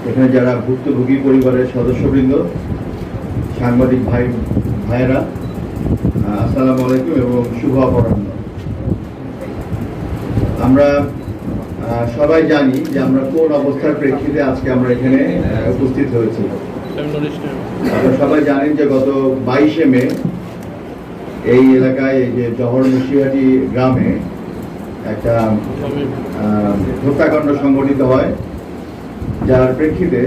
এখানে যারা ভুক্তভোগী পরিবারের সদস্যবৃন্দ, সাংবাদিক ভাইয়েরা, আসসালামু আলাইকুম এবং শুভ অপরাহ্ন। আমরা সবাই জানি যে আমরা কোন অবস্থার প্রেক্ষিতে আজকে আমরা এখানে উপস্থিত হয়েছি। আপনারা সবাই জানেন যে গত 22শে মে এই এলাকায় যে জহর মুশিহাটি গ্রামে একটা হত্যাকাণ্ড সংঘটিত হয়, যার প্রেক্ষিতে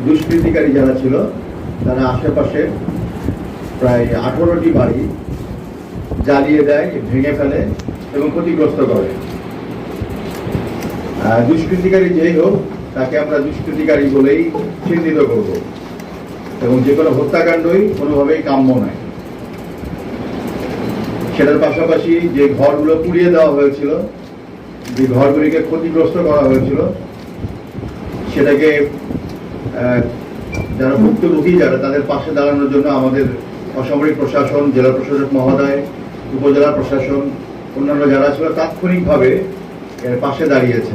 দুষ্কৃতিকারী যারা ছিল তারা আশেপাশে প্রায় 18টি বাড়ি জ্বালিয়ে দেয়, ভেঙে ফেলে এবং ক্ষতিগ্রস্ত করে। দুষ্কৃতিকারী যেই হোক তাকে আমরা দুষ্কৃতিকারী বলেই চিহ্নিত করব এবং যে কোনো হত্যাকাণ্ডই কোনোভাবেই কাম্য নয়। সেটার পাশাপাশি যে ঘরগুলো পুড়িয়ে দেওয়া হয়েছিল, যে ঘরগুলিকে ক্ষতিগ্রস্ত করা হয়েছিল, সেটাকে যারা ভুক্তভোগী যারা তাদের পাশে দাঁড়ানোর জন্য আমাদের অসামরিক প্রশাসন, জেলা প্রশাসক মহোদয়, উপজেলা প্রশাসন, অন্যান্য যারা ছিল তাৎক্ষণিকভাবে এর পাশে দাঁড়িয়েছে।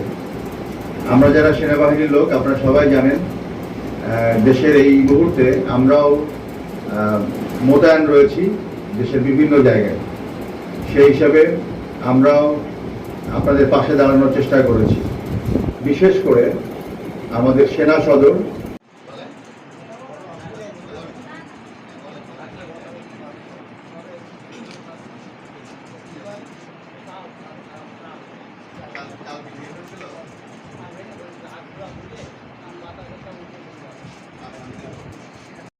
আমরা যারা সেনাবাহিনীর লোক, আপনারা সবাই জানেন দেশের এই মুহূর্তে আমরাও মোতায়েন রয়েছি দেশের বিভিন্ন জায়গায়। সেই হিসাবে আমরাও আপনাদের পাশে দাঁড়ানোর চেষ্টা করেছি। বিশেষ করে আমাদের সেনা সদর